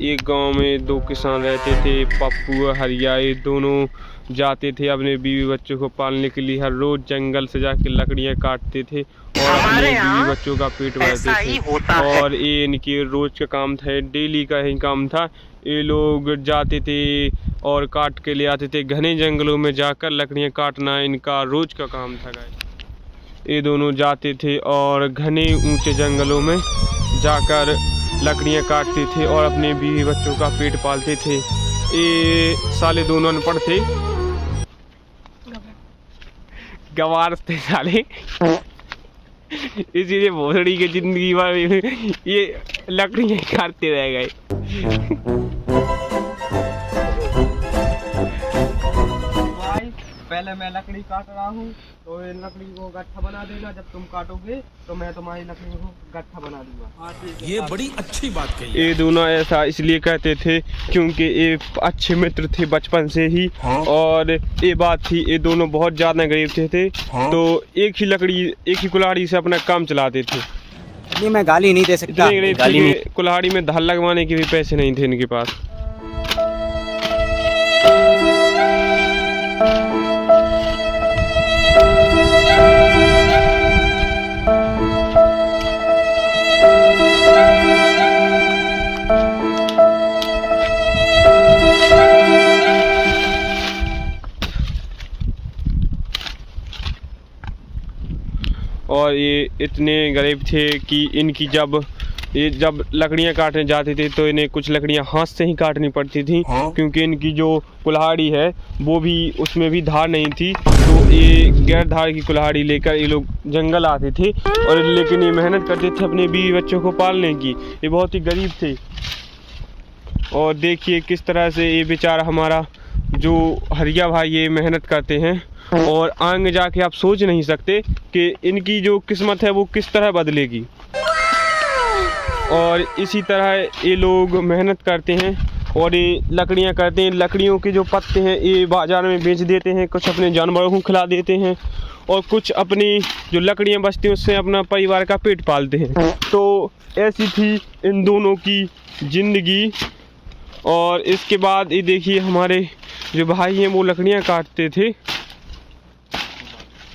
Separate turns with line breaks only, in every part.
एक गांव में दो किसान रहते थे, पप्पू और हरिया। ये दोनों जाते थे अपने बीवी बच्चों को पालने के लिए, हर रोज जंगल से जाके लकड़ियाँ काटते थे और अपने बीवी बच्चों का पेट भरते थे। और ये इनके रोज का काम था, डेली का ही काम था। ये लोग जाते थे और काट के ले आते थे। घने जंगलों में जाकर लकड़ियाँ काटना इनका रोज का काम था गाइस। ये दोनों जाते थे और घने ऊंचे जंगलों में जाकर लकड़ियाँ काटते थे और अपने बीवी बच्चों का पेट पालते थे। ये साले दोनों अनपढ़ थे, गवार थे साले, इसीलिए भोसड़ी की जिंदगी भर ये लकड़ियाँ काटते रह गए।
पहले मैं लकड़ी काट रहा हूँ, तो ये लकड़ी को गट्ठा बना देना। जब तुम काटोगे तो मैं तुम्हारी लकड़ी को गट्ठा बना दूंगा।
ये बड़ी अच्छी बात कही।
ये दोनों ऐसा इसलिए कहते थे क्योंकि ये अच्छे मित्र थे बचपन से ही। और ये बात थी, ये दोनों बहुत ज्यादा गरीब थे। तो एक ही लकड़ी, एक ही कुल्हाड़ी से अपना काम चलाते थे।
नहीं, मैं गाली नहीं दे सकता।
कुल्हाड़ी में धार लगवाने के भी पैसे नहीं थे इनके पास। और ये इतने गरीब थे कि इनकी जब लकड़ियाँ काटने जाते थे तो इन्हें कुछ लकड़ियाँ हाथ से ही काटनी पड़ती थी, क्योंकि इनकी जो कुल्हाड़ी है वो भी, उसमें भी धार नहीं थी। तो ये गैर धार की कुल्हाड़ी लेकर ये लोग जंगल आते थे और लेकिन ये मेहनत करते थे अपने बीवी बच्चों को पालने की। ये बहुत ही गरीब थे। और देखिए किस तरह से ये बेचारा हमारा जो हरिया भाई ये मेहनत करते हैं, और आगे जाके आप सोच नहीं सकते कि इनकी जो किस्मत है वो किस तरह बदलेगी। और इसी तरह ये लोग मेहनत करते हैं और ये लकड़ियाँ करते हैं। लकड़ियों के जो पत्ते हैं ये बाज़ार में बेच देते हैं, कुछ अपने जानवरों को खिला देते हैं और कुछ अपनी जो लकड़ियाँ बचती हैं उससे अपना परिवार का पेट पालते हैं। तो ऐसी थी इन दोनों की ज़िंदगी। और इसके बाद ये देखिए हमारे जो भाई हैं वो लकड़ियाँ काटते थे।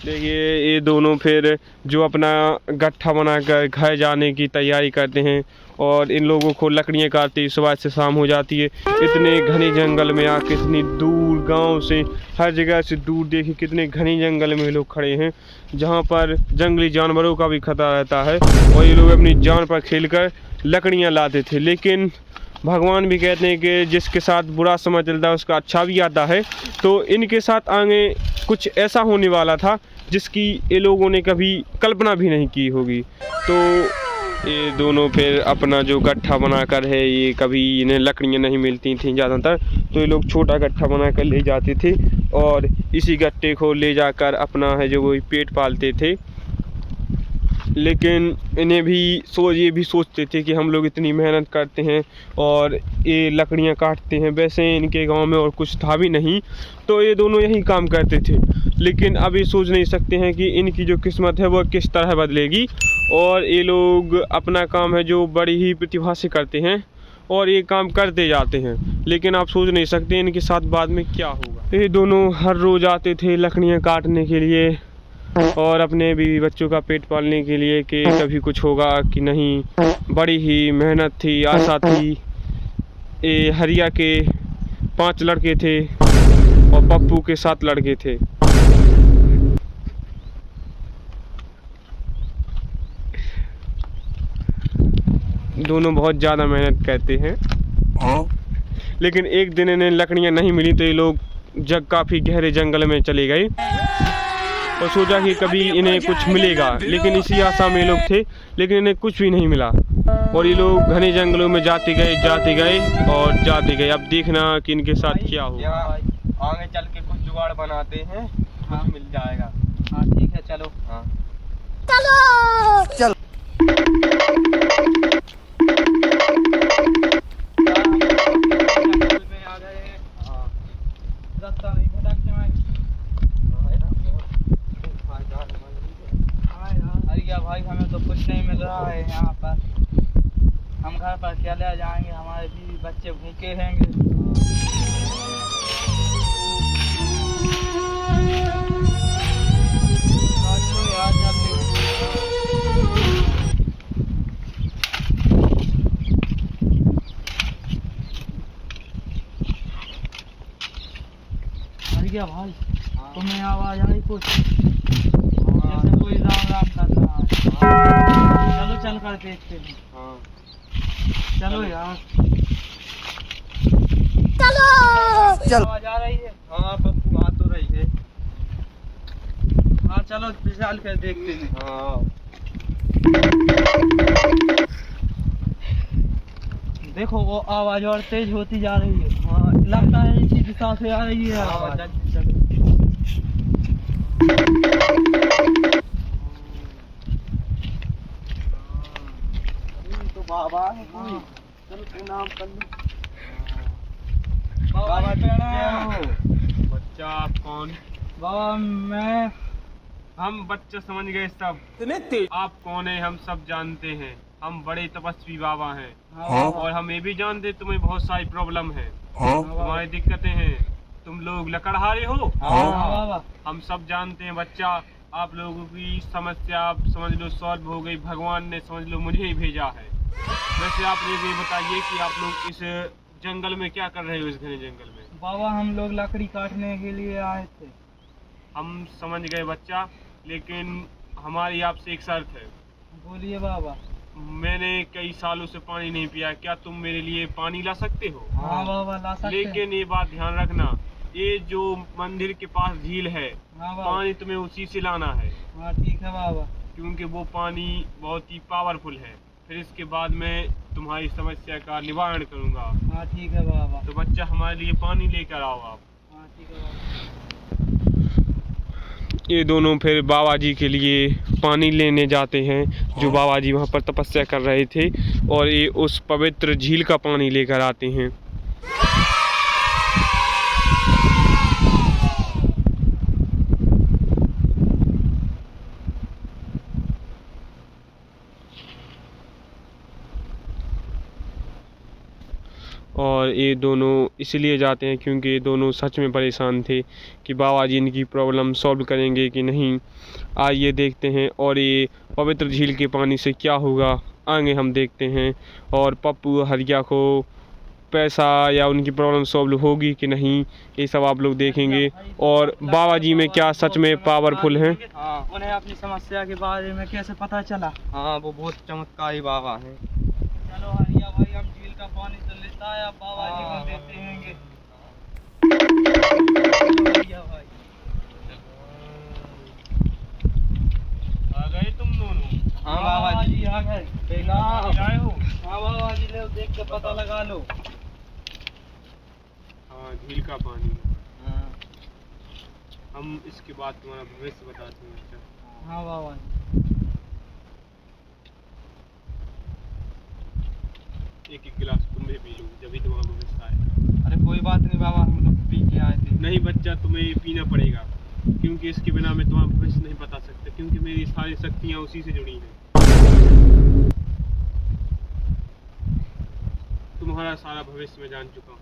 देखिए ये दोनों फिर जो अपना गट्ठा बनाकर घर जाने की तैयारी करते हैं। और इन लोगों को लकड़ियाँ काटते ही सुबह से शाम हो जाती है। इतने घने जंगल में आके, इतनी दूर गांव से, हर जगह से दूर, देखिए कितने घने जंगल में लोग खड़े हैं जहां पर जंगली जानवरों का भी खतरा रहता है। और ये लोग अपनी जान पर खेलकर लकड़ियाँ लाते थे। लेकिन भगवान भी कहते हैं कि जिसके साथ बुरा समय चलता है उसका अच्छा भी आता है। तो इनके साथ आगे कुछ ऐसा होने वाला था जिसकी ये लोगों ने कभी कल्पना भी नहीं की होगी। तो ये दोनों फिर अपना जो गट्ठा बनाकर है, ये कभी इन्हें लकड़ियाँ नहीं मिलती थी ज़्यादातर, तो ये लोग छोटा गट्ठा बनाकर ले जाते थे और इसी गट्ठे को ले जाकर अपना है जो वो पेट पालते थे। लेकिन इन्हें भी ये भी सोचते थे कि हम लोग इतनी मेहनत करते हैं और ये लकड़ियाँ काटते हैं, वैसे इनके गांव में और कुछ था भी नहीं, तो ये दोनों यही काम करते थे। लेकिन अब ये सोच नहीं सकते हैं कि इनकी जो किस्मत है वो किस तरह बदलेगी। और ये लोग अपना काम है जो बड़ी ही प्रतिभा से करते हैं और ये काम करते जाते हैं। लेकिन आप सोच नहीं सकते इनके साथ बाद में क्या होगा। ये दोनों हर रोज़ आते थे लकड़ियाँ काटने के लिए और अपने बीवी बच्चों का पेट पालने के लिए कि कभी कुछ होगा कि नहीं। बड़ी ही मेहनत थी, आशा थी। ये हरिया के 5 लड़के थे और पप्पू के 7 लड़के थे। दोनों बहुत ज़्यादा मेहनत करते हैं। लेकिन एक दिन इन्हें लकड़ियाँ नहीं मिली तो ये लोग काफ़ी गहरे जंगल में चले गए और सोचा कि कभी इन्हें कुछ मिलेगा। लेकिन इसी आशा में लोग थे, लेकिन इन्हें कुछ भी नहीं मिला। और ये लोग घने जंगलों में जाते गए। अब देखना कि इनके साथ क्या होगा।
आगे चल के कुछ जुगाड़ बनाते हैं, कुछ मिल जाएगा। हाँ ठीक है, चलो। हाँ चलो। रास्ता नहीं भटक जाए। हरिया भाई, हमें तो कुछ नहीं मिल रहा है यहाँ पर। हम घर पर क्या ले जाएंगे? हमारे हमारे बीवी बच्चे भूखे रहेंगे। क्या भाई तुम्हें आवाज आई कुछ जैसे कोई राम राम कर रहा है। चलो चल कर देखते हैं। चलो यार चलो आवाज आ रही है। हाँ पप्पू आ तो रही है। हाँ चलो चल कर देखते हैं। हाँ देखो वो आवाज और तेज होती जा रही है। हाँ लगता है इसी दिशा से आ रही है आवाज। तो बाबा है कोई। चलो प्रणाम कर लो। बाबा प्रणाम।
बच्चा आप कौन?
बाबा मैं
हम बच्चा समझ गए सब। आप कौन है हम सब जानते हैं। हम बड़े तपस्वी बाबा हैं। और हम ये भी जानते तुम्हें बहुत सारी प्रॉब्लम है। तुम्हारी दिक्कतें हैं। तुम लोग लकड़हारे हो।
बाबा
हम सब जानते हैं बच्चा। आप लोगों की समस्या आप समझ लो सॉल्व हो गई। भगवान ने समझ लो मुझे ही भेजा है। वैसे आप ये बताइए कि आप लोग इस जंगल में क्या कर रहे हो? इस घने जंगल में
बाबा हम लोग लकड़ी काटने के लिए आए थे।
हम समझ गए बच्चा, लेकिन हमारी आपसे एक शर्त है।
बोलिए बाबा।
मैंने कई सालों से पानी नहीं पिया, क्या तुम मेरे लिए पानी ला सकते हो?
हाँ बाबा ला सकते हैं।
लेकिन ये बात ध्यान रखना, ये जो मंदिर के पास झील है,
हाँ बाबा।
पानी तुम्हें उसी से लाना है।
हाँ ठीक है बाबा।
क्योंकि वो पानी बहुत ही पावरफुल है। फिर इसके बाद मैं तुम्हारी समस्या का निवारण करूंगा।
हाँ ठीक है बाबा।
तो बच्चा हमारे लिए पानी लेकर आओ आप।
हाँ ठीक है बाबा।
ये दोनों फिर बाबा जी के लिए पानी लेने जाते हैं, जो बाबा जी वहाँ पर तपस्या कर रहे थे, और ये उस पवित्र झील का पानी लेकर आते हैं। और ये दोनों इसलिए जाते हैं क्योंकि ये दोनों सच में परेशान थे कि बाबा जी इनकी प्रॉब्लम सॉल्व करेंगे कि नहीं। आइए देखते हैं, और ये पवित्र झील के पानी से क्या होगा आगे हम देखते हैं। और पप्पू हरिया को पैसा या उनकी प्रॉब्लम सॉल्व होगी कि नहीं, ये सब आप लोग देखेंगे। और बाबा जी में क्या सच में पावरफुल हैं।
हाँ उन्हें अपनी समस्या के बारे में कैसे पता चला? हाँ वो बहुत चमत्कारी बाबा हैं। चलो हरिया भाई हम झील का पानी तो लेता है, अब बाबा जी को देते हैं। हरिया भाई
आ गए तुम दोनों?
हाँ बाबा जी आ गए।
आए हो?
हाँ बाबा जी ले देख के पता लगा लो।
हाँ झील का पानी।
हाँ
हम इसके बाद तुम्हारा भविष्य बताते हैं बच्चा।
हाँ बाबा जी।
एक एक गिलास तुम भी पी लो, जब भी तुम्हारा भविष्य आए।
अरे कोई बात नहीं बाबा, हम लोग पी के आए थे।
नहीं बच्चा, तुम्हें ये पीना पड़ेगा, क्योंकि इसके बिना मैं तुम्हारा भविष्य नहीं बता सकता, क्योंकि मेरी सारी शक्तियाँ उसी से जुड़ी हैं। तुम्हारा सारा भविष्य मैं जान चुका हूँ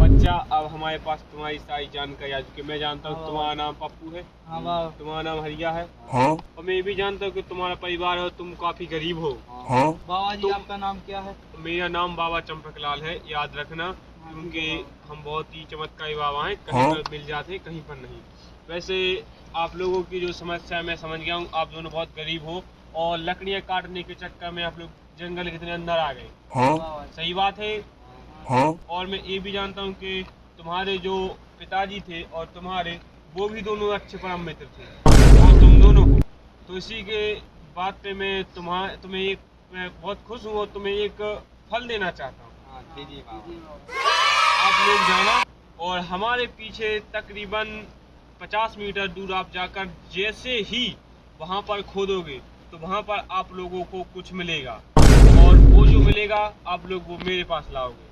बच्चा। अब हमारे पास तुम्हारी सारी जानकारी आ चुकी है। मैं जानता हूँ तुम्हारा नाम पप्पू है।
हाँ बाबा।
तुम्हारा नाम हरिया है। और मैं ये भी जानता हूँ कि तुम्हारा परिवार है, तुम काफी गरीब हो।
बाबा जी आपका नाम क्या है?
मेरा नाम बाबा चंपकलाल है, याद रखना, क्योंकि हम बहुत ही चमत्कारी बाबा हैं। कहीं पर मिल जाते हैं, कहीं पर नहीं। वैसे आप लोगों की जो समस्या है मैं समझ गया हूँ। आप दोनों बहुत गरीब हो और लकड़ियाँ काटने के चक्कर में आप लोग जंगल के इतने अंदर आ गए। सही बात है। और मैं ये भी जानता हूँ कि तुम्हारे जो पिताजी थे और तुम्हारे, वो भी दोनों अच्छे परम मित्र थे, और तुम दोनों हो। तो इसी के बात पे मैं तुम्हें एक, मैं बहुत खुश हूँ और तुम्हें एक फल देना चाहता हूँ। आप लोग जाना और हमारे पीछे तकरीबन 50 मीटर दूर आप जाकर जैसे ही वहाँ पर खोदोगे तो वहाँ पर आप लोगों को कुछ मिलेगा, और वो जो मिलेगा आप लोग वो मेरे पास लाओगे।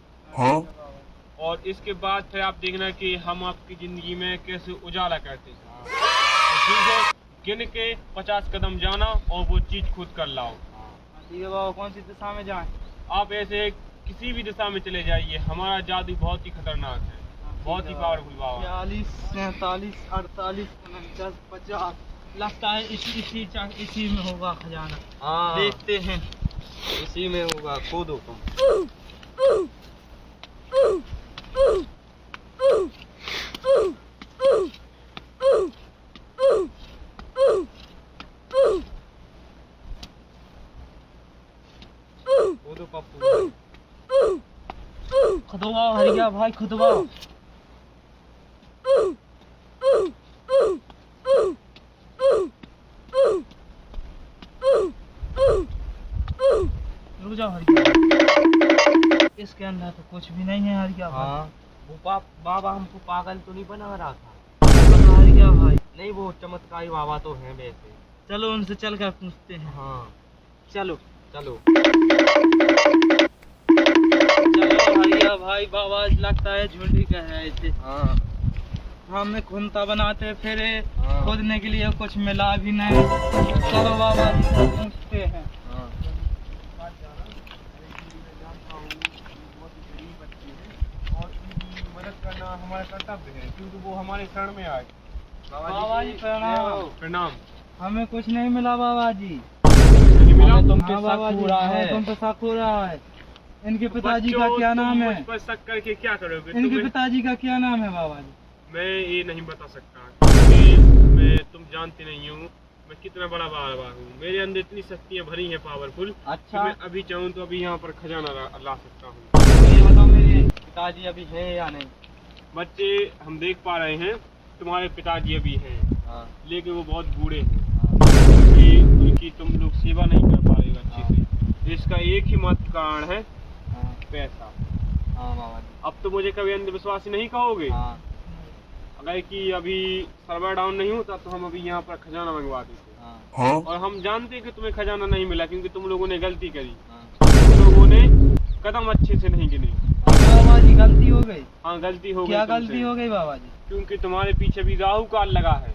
और इसके बाद फिर आप देखना कि हम आपकी जिंदगी में कैसे उजाला करते हैं। ठीक है, गिन के 50 कदम जाना और वो चीज खुद कर लाओ।
ठीक है बाबा। कौन सी दिशा में जाएं?
आप ऐसे किसी भी दिशा में चले जाइए, हमारा जादू बहुत ही खतरनाक है, बहुत ही पावरफुल बाबा।
42, 47, 48, 49, 50 लगता है इसी में होगा खजाना।
हाँ
देखते हैं।
इसी में होगा, खोदो तुम। खोदो पप्पू।
खुदवाओ हरिया भाई, खुदवाओ। रुक जाओ हरिया, इसके अंदर तो कुछ भी नहीं है हरिया भाई।
हाँ वो बाबा हमको पागल तो नहीं बना रहा था।
हरिया भाई,
नहीं वो चमत्कारी बाबा तो हैं वैसे।
चलो उनसे चल कर पूछते हैं।
हाँ
चलो
चलो।
चलो हरिया भाई, बाबा लगता है झूठी कह रहे थे।
हाँ
हमें खुंता बनाते फिर
हाँ।
खोदने के लिए कुछ मिला भी नहीं। चलो बाबा जी से पूछते हैं।
हाँ
और उनकी मदद करना हमारा कर्तव्य है, क्योंकि वो हमारे शरण में आए।
बाबा जी प्रणाम।
प्रणाम।
हमें कुछ नहीं मिला बाबा जी।
नहीं मिला?
तुम पे
हाँ
शक
बाबा जी,
हो रहा
हाँ,
है।
तुम पे शक हो रहा है। इनके पिताजी का
बच्चों,
क्या
तुम
नाम
मुझ
है?
पर शक करके क्या करोगे?
इनके
तुम्हें
पिताजी का क्या नाम है बाबा जी?
मैं ये नहीं बता सकता, क्योंकि मैं तुम जानते नहीं हूँ मैं कितना बड़ा बाबा हूँ। मेरे अंदर इतनी शक्तियाँ भरी हैं पावरफुल, कि
अच्छा
मैं अभी चाहूँ तो अभी यहाँ पर खजाना ला सकता हूँ।
तो ये बताओ मेरे पिताजी अभी हैं या नहीं?
बच्चे, हम देख पा रहे हैं तुम्हारे पिताजी अभी हैं,
हाँ
लेकिन वो बहुत बूढ़े हैं, क्योंकि उनकी तुम लोग सेवा नहीं कर पा रहे हो अच्छे से। इसका एक ही मात्र कारण है,
हाँ
पैसा।
हाँ बाबा जी।
अब तो मुझे कभी अंधविश्वासी नहीं कहोगे।
हाँ
अगर कि अभी सर्वर डाउन नहीं होता तो हम अभी यहाँ पर खजाना मंगवा देते।
हाँ
और हम जानते हैं कि तुम्हें खजाना नहीं मिला, क्योंकि तुम लोगों ने गलती करी,
हाँ।
तुम लोगों ने कदम अच्छे से नहीं गिने।
बाबा जी गलती हो गई।
हाँ गलती हो गई।
क्या
तुमसे।
गलती हो गई बाबा जी?
क्योंकि तुम्हारे पीछे भी राहु काल लगा है।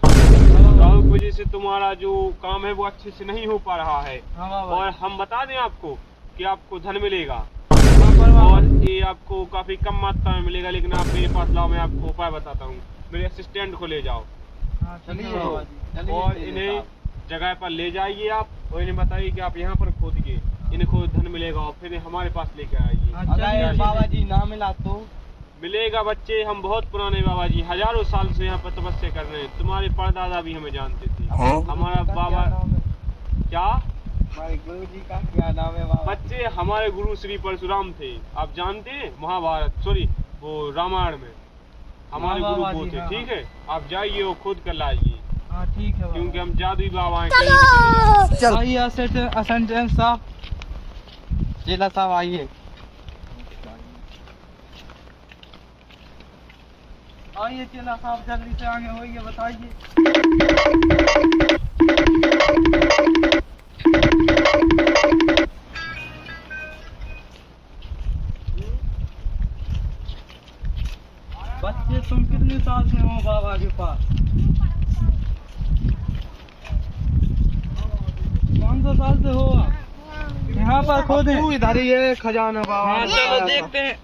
राहु की वजह से तुम्हारा जो काम है वो अच्छे से नहीं हो पा रहा है।
हाँ बाबा
और हम बता दें आपको कि आपको धन मिलेगा,
हाँ पर बाबा
और
जी।
ये आपको काफी कम मात्रा में मिलेगा, लेकिन आप मेरे पास लाओ, मैं आपको उपाय बताता हूँ। मेरे असिस्टेंट को ले जाओ
हाँ ठीक है बाबा जी।
और इन्हें जगह पर ले जाइए आप, और इन्हें बताइए कि आप यहाँ पर खोदिए, इनको धन मिलेगा, और फिर इन्हें हमारे पास लेकर आइए।
हाँ,
अगर
चलिए,
बाबा जी ना मिला तो?
मिलेगा बच्चे, हम बहुत पुराने बाबा जी, हजारों साल से यहाँ पर तपस्या कर रहे हैं। तुम्हारे परदादा भी हमें जानते थे। हमारा
गुरु जी का
बाबा
क्या नाम है?
क्या
हमारे गुरु जी का क्या नाम है बाबा?
बच्चे, हमारे गुरु श्री परशुराम थे, आप जानते हैं, महाभारत, सॉरी वो रामायण में हमारे
हाँ,
गुरु
बाबा
वो
जी,
थे।
हाँ,
ठीक है, आप जाइए और खुद कर लाइए,
हाँ ठीक है बाबा।
क्योंकि हम जादुई बाबा हैं, कहीं भी चले जाएं।
आइए असिस्टेंट साहब।
चेला साहब आइए।
आइए चेला साहब, जल्दी से आगे होइए, बताइए। बच्चे तुम कितने साल से हो बाबा के पास? 500 साल से हो आप? यहाँ पर खोदे।
तू इधर ही है खजाना बाबा।
हाँ
ने
चलो
बताया था।
देखते हैं।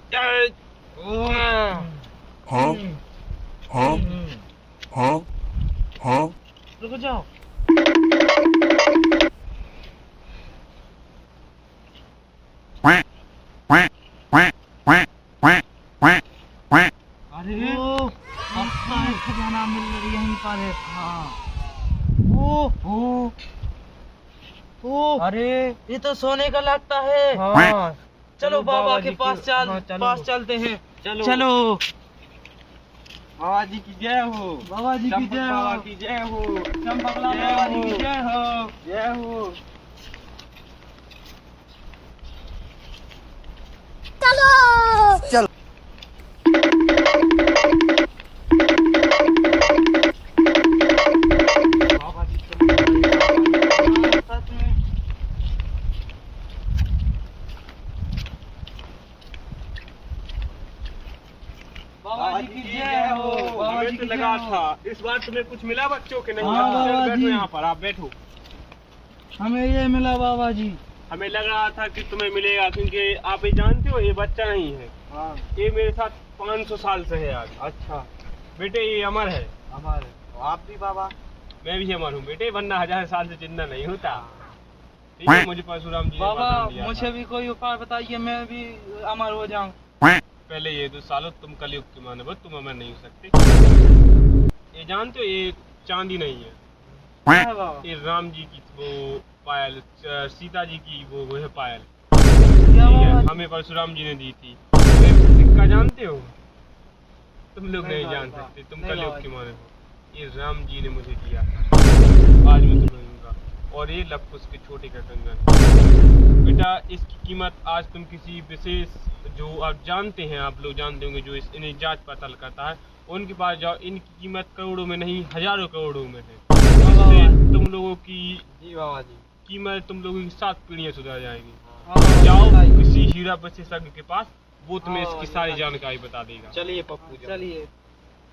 रुक जाओ। अरे अच्छा है, खजाना मिल रही यहीं पर है। हाँ। ओ अरे ये तो सोने का लगता है।
हाँ
चलो बाबा के
जी
पास
हाँ, चलो।
पास चलते हैं।
चलो।
चलो
बाबा जी की जय हो।
बाबा जी की
चंपक
जय
बाबा
हो।
की जय हो।
चंपकला
जय
बाबा जी
हो।
की जय हो।
जय हो। बाबा जी
सच में। बाबा जी की जय हो। बाबा
हमें
जी
तो
की
लगा
जय हो।
था इस बार तुम्हें कुछ मिला बच्चों के नहीं?
हाँ,
आप
बाबा
बैठो,
जी।
यहाँ पर आप बैठो।
हमें ये मिला बाबा जी।
हमें लग रहा था कि तुम्हें मिलेगा, क्योंकि आप ये जानते हो ये बच्चा नहीं है,
हाँ।
ये मेरे साथ 500 साल से है आज।
अच्छा,
बेटे ये अमर है।
हमारे तो आप भी बाबा।
मैं भी अमर हूँ बेटे, वरना 1000 साल से जिंदा नहीं होता। ठीक है, मुझे परशुराम जी ने
बाबा
वरदान दिया
मुझे
था।
भी कोई उपाय बताइए, मैं भी अमर हो जाऊं।
पहले ये तो सालो तुम कलयुग के मानव हो, तुम अमर नहीं हो सकते। ये जानते हो ये चांदी नहीं है,
क्या है बाबा?
ये राम जी की वो पायल, सीता जी की वो है पायल।
क्या
ठीक है,
बाबा?
हमें परशुराम जी ने दी थी। ये सिक्का जानते हो? तुम लोग
नहीं
नहीं जान
बाबा,
सकते, तुम
नहीं
कलयुग
बाबा।
के मानव हो। ये राम जी ने मुझे दिया था, आज मैं तुम्हें दूंगा। और ये लफुस के छोटे का कंगन। बेटा इसकी कीमत आज तुम किसी विशेष, जो आप जानते हैं, आप लोग जानते होंगे, जो इन्हें जांच पड़ताल करता है, उनके पास जाओ। इनकी कीमत करोड़ों में नहीं, हजारों करोड़ों में है। इससे तुम लोगों की
जी बाबा जी।
कीमत, तुम लोगों की 7 पीढ़ियां सुधर जाएंगी।
हाँ,
जाओ
बताइए।
किसी हीरा विशेषज्ञ के पास, वो तुम्हें
हाँ,
इसकी
ये
सारी
बताइए।
जानकारी बता देगा।
चलिए पप्पू जी।
चलिए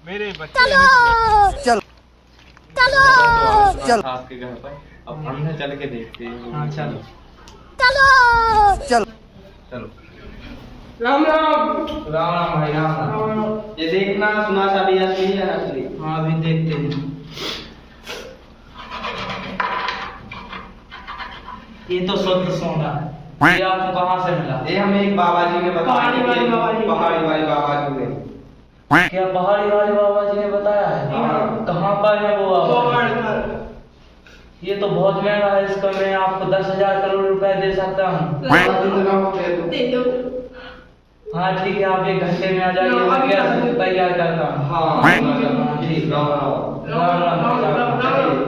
मेरे बच्चे चलो
चल सास के घर पर अब अंदर चल के देखते हैं।
हाँ चलो।
चलो।
राम राम।
राम राम भाई, राम राम।
ये देखना सुना चाबी असली है नकली।
हाँ अभी देखते हैं। ये तो शुद्ध सोना है। ये आपको कहाँ से मिला?
ये हमें एक बाबा जी ने बताया।
पहाड़ी वाले बाबा जी।
पहाड़ी वाले बाबा जी ने।
क्या पहाड़ी वाले बाबा जी ने बताया है?
हाँ।
कहाँ पर है वो बाबा? ये तो बहुत महंगा है, इसका मैं आपको 10,000 करोड़ रुपए दे सकता हूँ। हाँ ठीक है, आप 1 घंटे में आ जाइए, मैं गैस तैयार करता हूँ।
हाँ
हाँ, ठीक है।
राम राम।
राम राम।